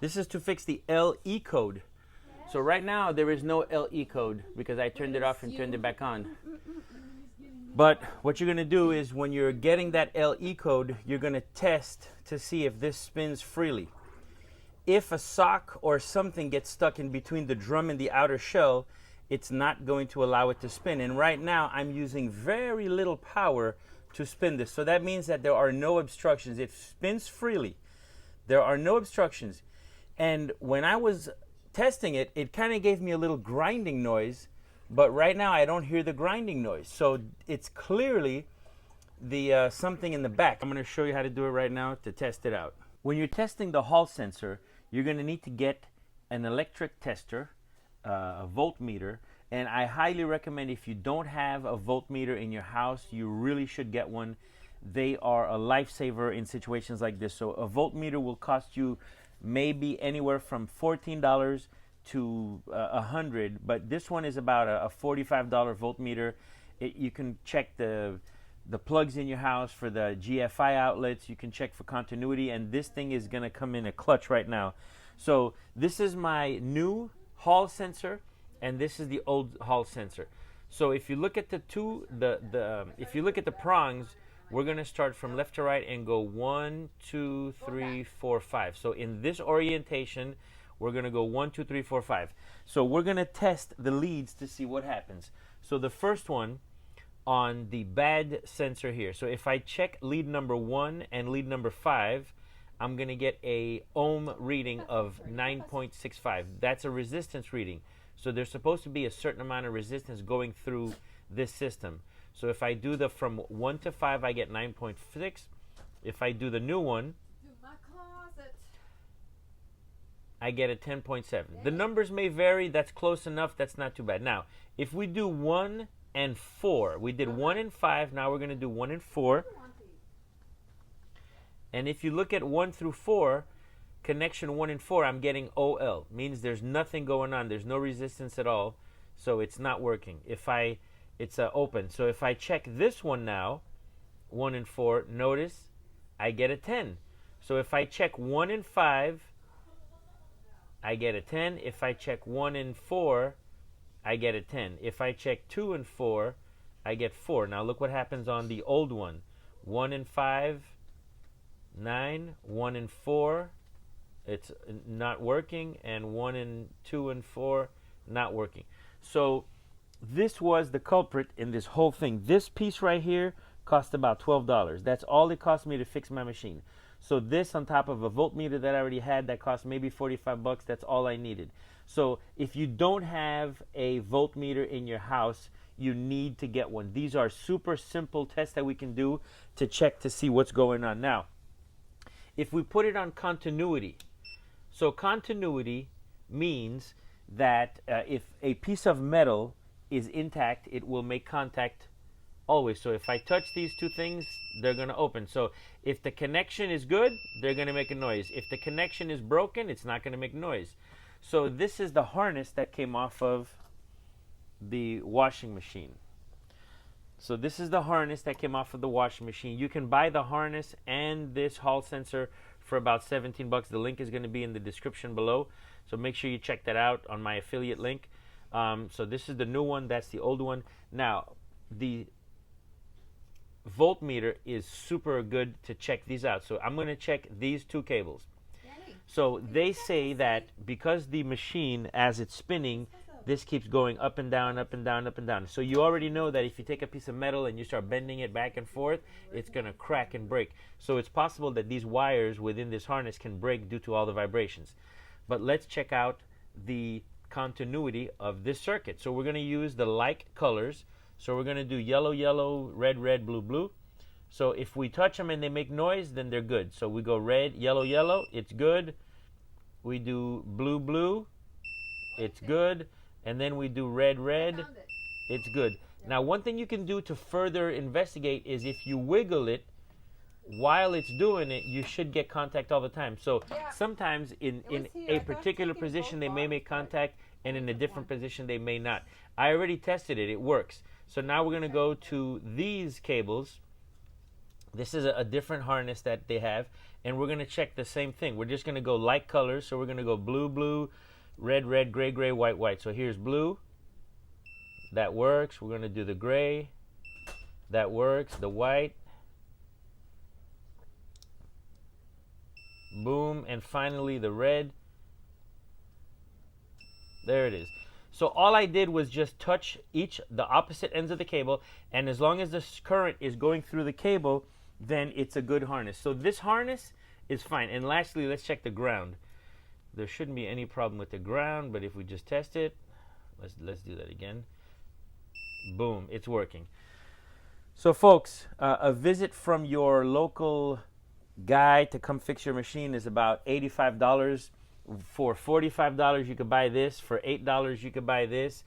This is to fix the LE code. So right now there is no LE code because I turned it off and turned it back on. But what you're going to do is when you're getting that LE code, you're going to test to see if this spins freely. If a sock or something gets stuck in between the drum and the outer shell, it's not going to allow it to spin. And right now I'm using very little power to spin this. So that means that there are no obstructions. It spins freely. There are no obstructions. And when I was testing it, it kind of gave me a little grinding noise, but right now I don't hear the grinding noise. So it's clearly the something in the back. I'm going to show you how to do it right now to test it out. When you're testing the hall sensor, you're going to need to get an electric tester, a voltmeter, and I highly recommend if you don't have a voltmeter in your house, you really should get one. They are a lifesaver in situations like this. So a voltmeter will cost you maybe anywhere from $14 to $100, but this one is about a $45 voltmeter. You can check the plugs in your house for the GFI outlets. You can check for continuity, and this thing is going to come in a clutch right now. So this is my new hall sensor, and this is the old hall sensor. So if you look at the two, if you look at the prongs, we're going to start from left to right and go 1, 2, 3, 4, 5. So in this orientation, we're going to go 1, 2, 3, 4, 5. So we're going to test the leads to see what happens. So the first one on the bad sensor here. So if I check lead number 1 and lead number 5, I'm going to get a ohm reading of 9.65. That's a resistance reading. So there's supposed to be a certain amount of resistance going through this system. So if I do the from 1 to 5, I get 9.6. If I do the new one, I get a 10.7. The numbers may vary. That's close enough. That's not too bad. Now, if we do 1 and 4, we did 1 and 5. Now we're going to do 1 and 4. And if you look at 1 through 4, connection 1 and 4, I'm getting OL. Means there's nothing going on. There's no resistance at all. So it's not working. It's open. So if I check this one now, 1 and 4, notice I get a 10. So if I check 1 and 5, I get a 10. If I check 1 and 4, I get a 10. If I check 2 and 4, I get 4. Now look what happens on the old one. 1 and 5, 9. 1 and 4, it's not working. And 1 and 2 and 4, not working. So this was the culprit in this whole thing. This piece right here cost about $12. That's all it cost me to fix my machine. So this on top of a voltmeter that I already had that cost maybe 45 bucks, that's all I needed. So if you don't have a voltmeter in your house, you need to get one. These are super simple tests that we can do to check to see what's going on. Now, if we put it on continuity, so continuity means that if a piece of metal is intact, it will make contact always. So if I touch these two things, they're going to open. So if the connection is good, they're going to make a noise. If the connection is broken, it's not going to make noise. So this is the harness that came off of the washing machine. So this is the harness that came off of the washing machine. You can buy the harness and this hall sensor for about 17 bucks. The link is going to be in the description below. So make sure you check that out on my affiliate link. So this is the new one. That's the old one. Now, the voltmeter is super good to check these out. So I'm going to check these two cables. So they say that because the machine, as it's spinning, this keeps going up and down, up and down, up and down. So you already know that if you take a piece of metal and you start bending it back and forth, it's going to crack and break. So it's possible that these wires within this harness can break due to all the vibrations. But let's check out the continuity of this circuit. So we're going to use the like colors. So we're going to do yellow, yellow, red, red, blue, blue. So if we touch them and they make noise, then they're good. So we go red, yellow, yellow, it's good. We do blue, blue, it's good. And then we do red, red, it's good. Now, one thing you can do to further investigate is if you wiggle it while it's doing it, you should get contact all the time. So sometimes in a particular position, they may make contact, and in a different position, they may not. I already tested it. It works. So now we're going to go to these cables. This is a different harness that they have, and we're going to check the same thing. We're just going to go light colors. So we're going to go blue, blue, red, red, gray, gray, white, white. So here's blue. That works. We're going to do the gray. That works. The white. Boom. And finally the red. There it is. So all I did was just touch the opposite ends of the cable, and as long as the current is going through the cable, then it's a good harness. So this harness is fine. And lastly, let's check the ground. There shouldn't be any problem with the ground, but if we just test it, let's do that again. Boom, it's working. So folks, a visit from your local guy to come fix your machine is about $85. For $45 you could buy this. For $8 you could buy this.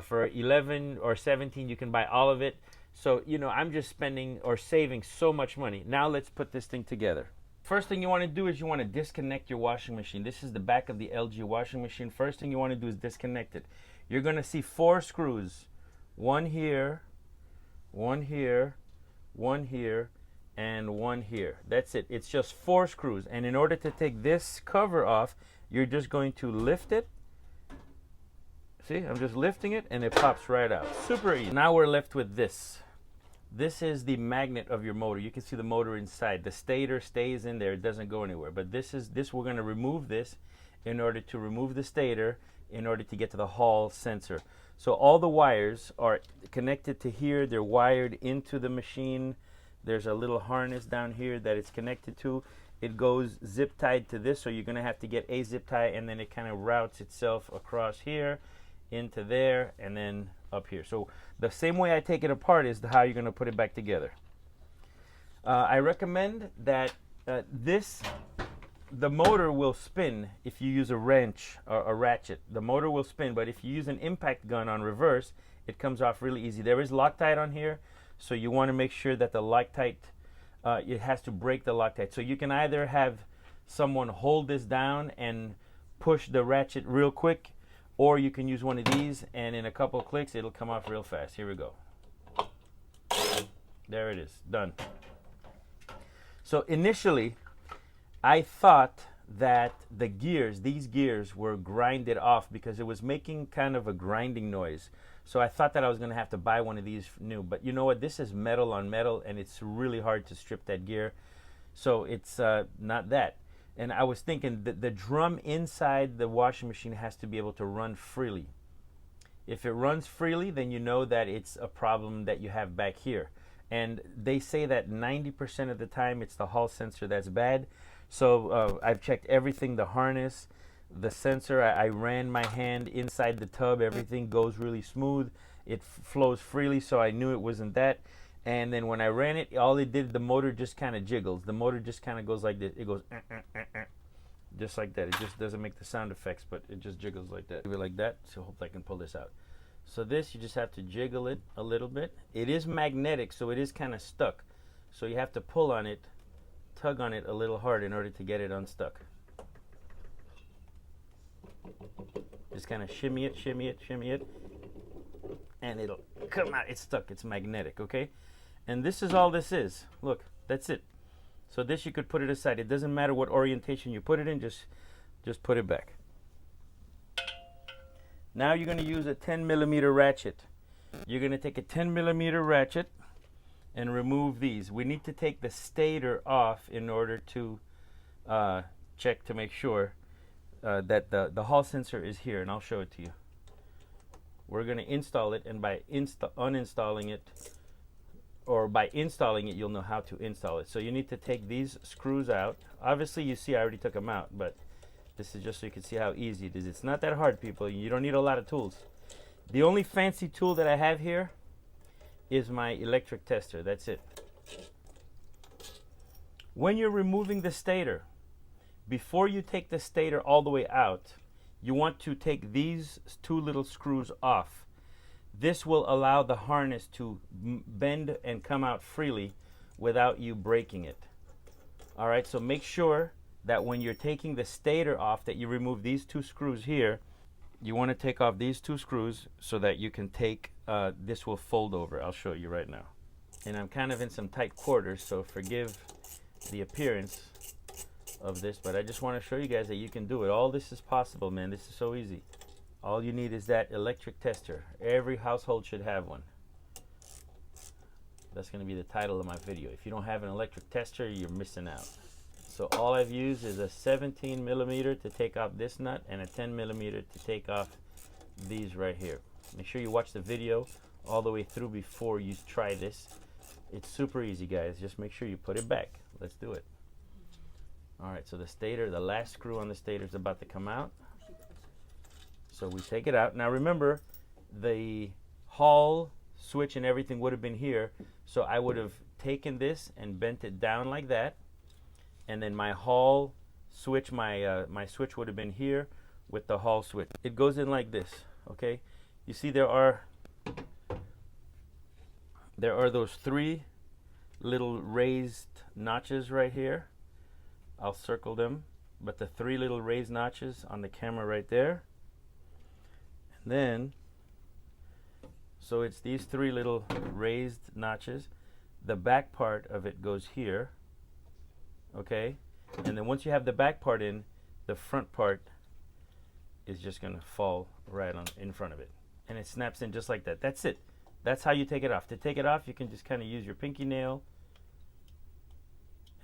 For $11 or $17 you can buy all of it. So I'm just spending or saving so much money. Now let's put this thing together. First thing you want to do is you want to disconnect your washing machine. This is the back of the LG washing machine. First thing you want to do is disconnect it. You're going to see 4 screws. One here, one here, one here, and one here. That's it. It's just 4 screws. And in order to take this cover off, you're just going to lift it. See, I'm just lifting it and it pops right out. Super easy. Now we're left with this. This is the magnet of your motor. You can see the motor inside. The stator stays in there. It doesn't go anywhere. But we're going to remove this in order to remove the stator in order to get to the Hall sensor. So all the wires are connected to here. They're wired into the machine. There's a little harness down here that it's connected to. It goes zip tied to this, so you're going to have to get a zip tie, and then it kind of routes itself across here into there and then up here. So the same way I take it apart is how you're going to put it back together. I recommend that the motor will spin if you use a wrench or a ratchet. The motor will spin, but if you use an impact gun on reverse, it comes off really easy. There is Loctite on here, so you want to make sure that the Loctite, it has to break the Loctite. So you can either have someone hold this down and push the ratchet real quick, or you can use one of these, and in a couple of clicks it'll come off real fast. Here we go. There it is, done. So initially I thought that these gears were grinded off because it was making kind of a grinding noise. So I thought that I was going to have to buy one of these new, but you know what? This is metal on metal, and it's really hard to strip that gear. So it's not that. And I was thinking that the drum inside the washing machine has to be able to run freely. If it runs freely, then you know that it's a problem that you have back here. And they say that 90% of the time it's the Hall sensor that's bad. So I've checked everything, the harness, the sensor. I ran my hand inside the tub. Everything goes really smooth. It flows freely, so I knew it wasn't that. And then when I ran it, all it did, the motor just kind of jiggles. The motor just kind of goes like this. It goes just like that. It just doesn't make the sound effects, but it just jiggles like that. Leave it like that, so hopefully I can pull this out. So this, you just have to jiggle it a little bit. It is magnetic, so it is kind of stuck. So you have to pull on it, tug on it a little hard in order to get it unstuck. Just kind of shimmy it, shimmy it, shimmy it, and it'll come out. It's stuck. It's magnetic, okay? And this is all this is. Look, that's it. So this you could put it aside. It doesn't matter what orientation you put it in. Just put it back. Now you're going to use a 10mm ratchet. You're going to take a 10mm ratchet and remove these. We need to take the stator off in order to check to make sure that the Hall sensor is here, and I'll show it to you. We're going to install it, and by uninstalling it, or by installing it, you'll know how to install it. So you need to take these screws out. Obviously, you see I already took them out, but this is just so you can see how easy it is. It's not that hard, people. You don't need a lot of tools. The only fancy tool that I have here is my electric tester. That's it. When you're removing the stator, before you take the stator all the way out, you want to take these 2 little screws off. This will allow the harness to bend and come out freely without you breaking it. All right, so make sure that when you're taking the stator off, that you remove these 2 screws here. You want to take off these 2 screws so that you can take, this will fold over. I'll show you right now. And I'm kind of in some tight quarters, so forgive the appearance. of this, but I just want to show you guys that you can do it. All this is possible, man. This is so easy. All you need is that electric tester. Every household should have one. That's going to be the title of my video. If you don't have an electric tester, you're missing out. So all I've used is a 17 millimeter to take off this nut and a 10 millimeter to take off these right here. Make sure you watch the video all the way through before you try this. It's super easy, guys. Just make sure you put it back. Let's do it. All right, so the stator, the last screw on the stator is about to come out. So we take it out. Now remember, the Hall switch and everything would have been here. So I would have taken this and bent it down like that. And then my Hall switch, my switch would have been here with the Hall switch. It goes in like this, okay? You see there are those 3 little raised notches right here. I'll circle them, but the 3 little raised notches on the camera right there. And then, so it's these 3 little raised notches. The back part of it goes here, okay? And then once you have the back part in, the front part is just gonna fall right on in front of it. And it snaps in just like that. That's it. That's how you take it off. To take it off, you can just kind of use your pinky nail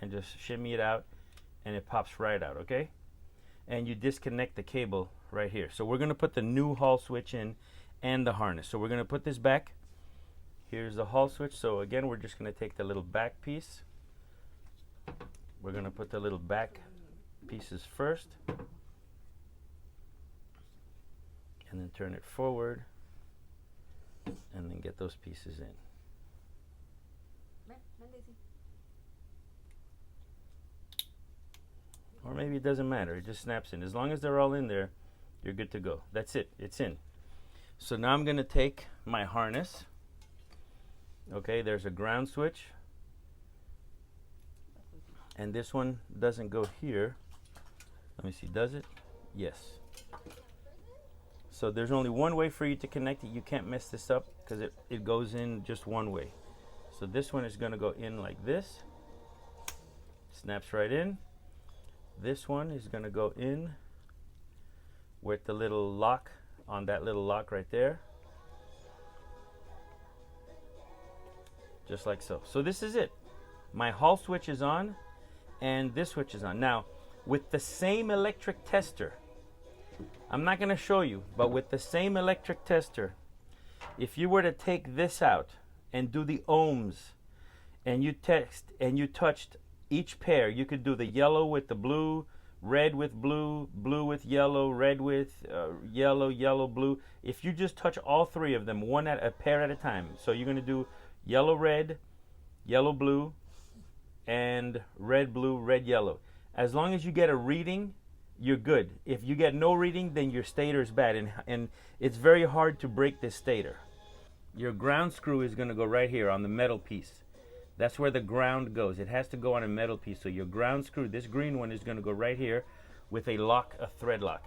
and just shimmy it out, and it pops right out, okay? And you disconnect the cable right here. So we're gonna put the new Hall switch in and the harness. So we're gonna put this back. Here's the Hall switch. So again, we're just gonna take the little back piece. We're gonna put the little back pieces first, and then turn it forward, and then get those pieces in. Or maybe it doesn't matter, it just snaps in. As long as they're all in there, you're good to go. That's it, it's in. So now I'm gonna take my harness. Okay, there's a ground switch. And this one doesn't go here. Let me see, does it? Yes. So there's only one way for you to connect it. You can't mess this up because it goes in just one way. So this one is gonna go in like this. Snaps right in. This one is gonna go in with the little lock on that little lock right there. Just like so. So this is it. My Hall switch is on and this switch is on. Now, with the same electric tester, I'm not gonna show you, but with the same electric tester, if you were to take this out and do the ohms and you touched each pair, you could do the yellow with the blue, red with blue, blue with yellow, red with yellow, yellow, blue. If you just touch all 3 of them, one at a pair at a time. So you're gonna do yellow, red, yellow, blue, and red, blue, red, yellow. As long as you get a reading, you're good. If you get no reading, then your stator is bad, and it's very hard to break this stator. Your ground screw is gonna go right here on the metal piece. That's where the ground goes. It has to go on a metal piece. So your ground screw, this green one, is going to go right here with a lock, a thread lock.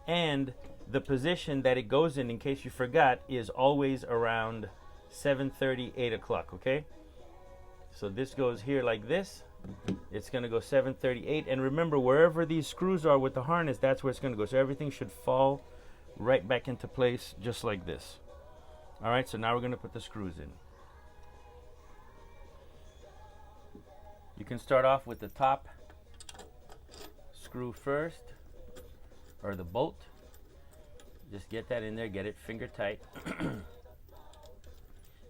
And the position that it goes in case you forgot, is always around 7:30, 8 o'clock, okay? So this goes here like this. It's going to go 7:30, 8. And remember, wherever these screws are with the harness, that's where it's going to go. So everything should fall right back into place just like this. All right, so now we're going to put the screws in. You can start off with the top screw first, or the bolt. Just get that in there, get it finger tight.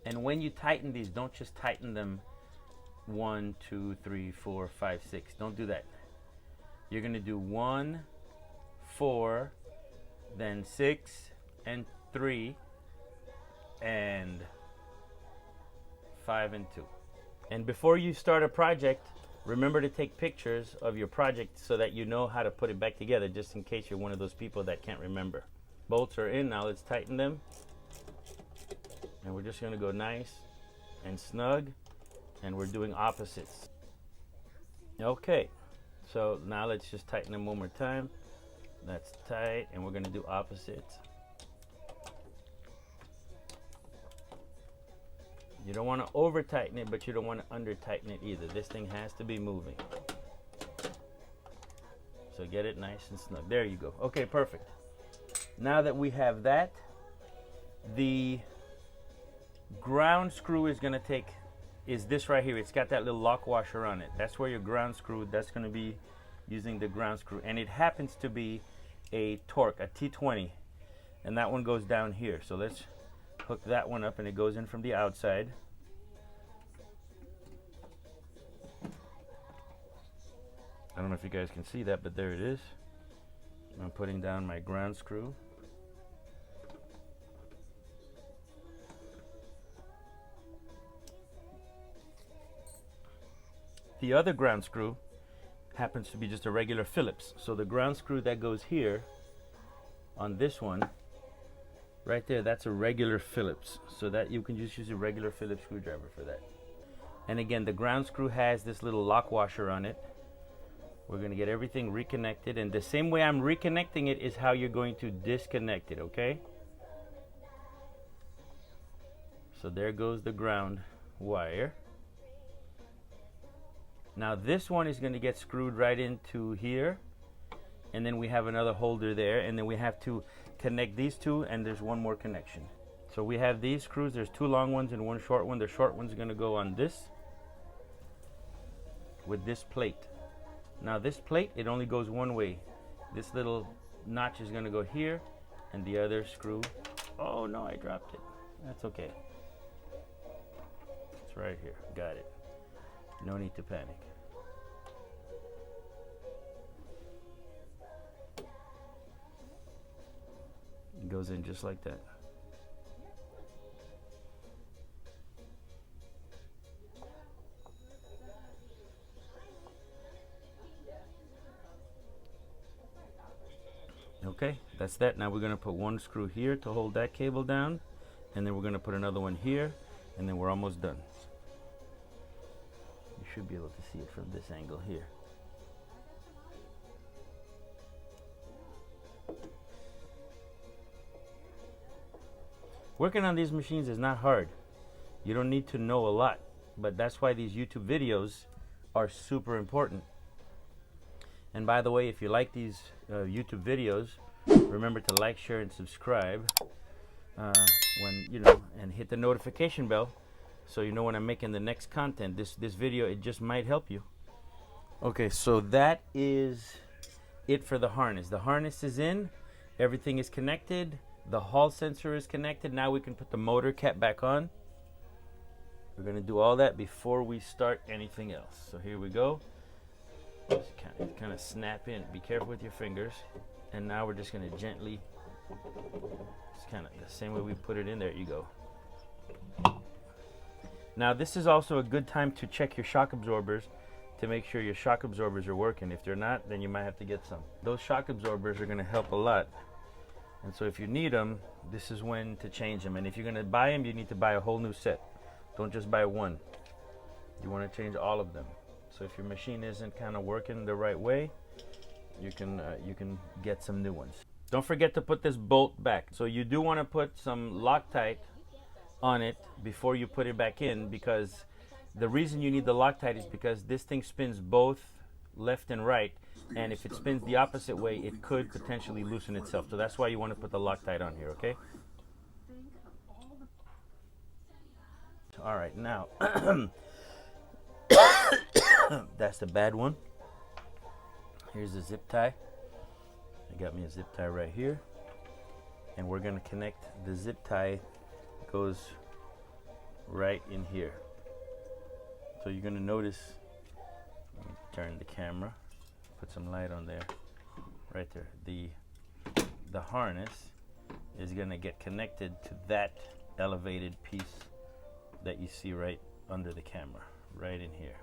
And when you tighten these, don't just tighten them 1, 2, 3, 4, 5, 6. Don't do that. You're gonna do 1, 4, then 6, and 3, and 5, and 2. And before you start a project, remember to take pictures of your project so that you know how to put it back together, just in case you're one of those people that can't remember. Bolts are in, now let's tighten them. And we're just gonna go nice and snug, and we're doing opposites. Okay, so now let's just tighten them one more time. That's tight, and we're gonna do opposites. You don't want to over tighten it, but you don't want to under tighten it either. This thing has to be moving. So get it nice and snug. There you go. Okay, perfect. Now that we have that, the ground screw is going to take, is this right here. It's got that little lock washer on it. That's where your ground screw, that's going to be using the ground screw. And it happens to be a Torque, a T20. And that one goes down here. So let's hook that one up, and it goes in from the outside. I don't know if you guys can see that, but there it is. I'm putting down my ground screw. The other ground screw happens to be just a regular Phillips. So the ground screw that goes here on this one, right there, that's a regular Phillips. So that you can just use a regular Phillips screwdriver for that. And again, the ground screw has this little lock washer on it. We're going to get everything reconnected, and the same way I'm reconnecting it is how you're going to disconnect it, okay? So there goes the ground wire. Now this one is going to get screwed right into here, and then we have another holder there, and then we have to connect these two, and there's one more connection. So we have these screws. There's two long ones and one short one. The short one's going to go on this with this plate. Now this plate, it only goes one way. This little notch is going to go here, and the other screw, oh no, I dropped it. That's okay. It's right here. Got it. No need to panic. It goes in just like that. Okay, that's that. Now we're going to put one screw here to hold that cable down, and then we're going to put another one here, and then we're almost done. You should be able to see it from this angle here. Working on these machines is not hard. You don't need to know a lot, but that's why these YouTube videos are super important. And by the way, if you like these YouTube videos, remember to like, share, and subscribe and hit the notification bell so you know when I'm making the next content. This video, it just might help you. Okay, so that is it for the harness. The harness is in, everything is connected, the hall sensor is connected. Now we can put the motor cap back on. We're going to do all that before we start anything else. So here we go. Just kind of snap in. Be careful with your fingers. And now we're just going to gently, it's kind of the same way we put it in. There you go. Now this is also a good time to check your shock absorbers to make sure your shock absorbers are working. If they're not, then you might have to get some. Those shock absorbers are going to help a lot. And so if you need them, this is when to change them. And if you're going to buy them, you need to buy a whole new set. Don't just buy one. You want to change all of them. So if your machine isn't kind of working the right way, you can get some new ones. Don't forget to put this bolt back. So you do want to put some Loctite on it before you put it back in, because the reason you need the Loctite is because this thing spins both left and right, and if it spins the opposite way, it could potentially loosen itself. So that's why you want to put the Loctite on here, okay? All right, now that's the bad one. Here's the zip tie. I got me a zip tie right here, and we're going to connect the zip tie. Goes right in here. So you're going to notice, let me turn the camera, put some light on there, right there. The harness is going to get connected to that elevated piece that you see right under the camera, right in here.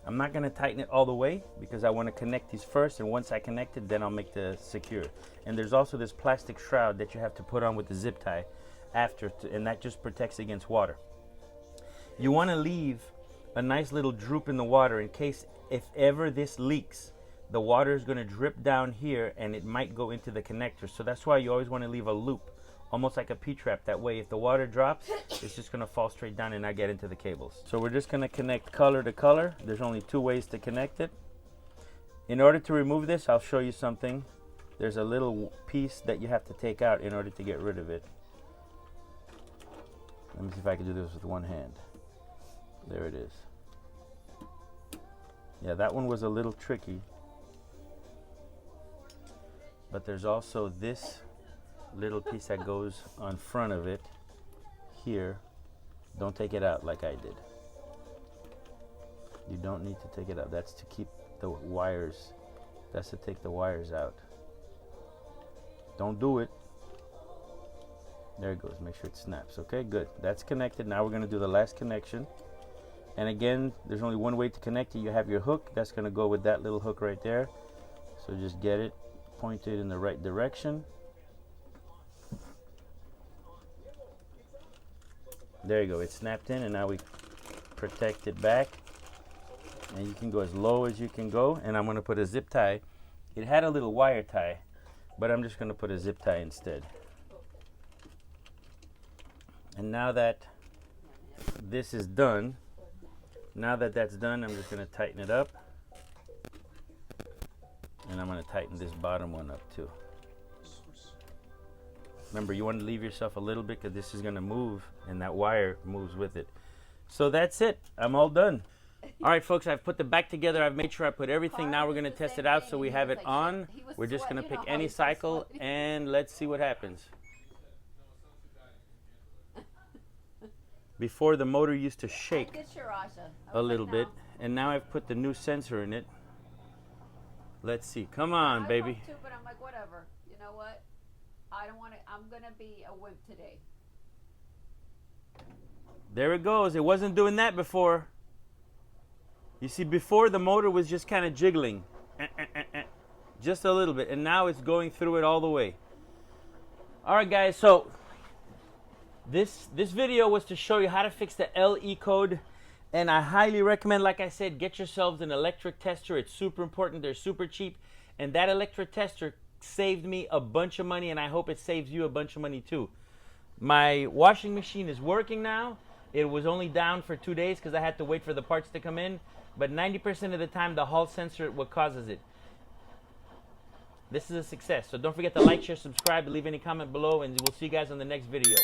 I'm not going to tighten it all the way because I want to connect these first, and once I connect it, then I'll make the secure. And there's also this plastic shroud that you have to put on with the zip tie after, and that just protects against water. You want to leave a nice little droop in the water in case if ever this leaks, the water is going to drip down here and it might go into the connector. So that's why you always want to leave a loop almost like a P-trap. That way if the water drops, it's just going to fall straight down and not get into the cables. So we're just going to connect color to color. There's only 2 ways to connect it. In order to remove this, I'll show you something. There's a little piece that you have to take out in order to get rid of it. Let me see if I can do this with one hand. There it is. Yeah, that one was a little tricky. But there's also this little piece that goes on front of it here. Don't take it out like I did. You don't need to take it out. That's to keep the wires. That's to take the wires out. Don't do it. There it goes. Make sure it snaps. Okay, good. That's connected. Now we're going to do the last connection. And again, there's only one way to connect it. You have your hook. That's going to go with that little hook right there. So just get it, point it in the right direction. There you go. It's snapped in, and now we protect it back. And you can go as low as you can go. And I'm going to put a zip tie. It had a little wire tie, but I'm just going to put a zip tie instead. And now that this is done, now that that's done, I'm just going to tighten it up. And I'm going to tighten this bottom one up too. Remember, you want to leave yourself a little bit because this is going to move and that wire moves with it. So that's it. I'm all done. All right, folks, I've put the back together. I've made sure I put everything. Now we're going to test it out so we have it on. We're just going to pick any cycle and let's see what happens. Before, the motor used to shake a little bit, and now I've put the new sensor in it. Let's see. Come on, baby. Too, but I'm like, whatever. You know what? I don't want to. I'm gonna be a wimp today. There it goes. It wasn't doing that before. You see, before the motor was just kind of jiggling, just a little bit, and now it's going through it all the way. All right, guys. So this video was to show you how to fix the LE code, and I highly recommend, like I said, get yourselves an electric tester. It's super important. They're super cheap, and that electric tester saved me a bunch of money, and I hope it saves you a bunch of money too. My washing machine is working now. It was only down for 2 days because I had to wait for the parts to come in, but 90% of the time the Hall sensor what causes it. This is a success. So don't forget to like, share, subscribe, leave any comment below, and we'll see you guys on the next video.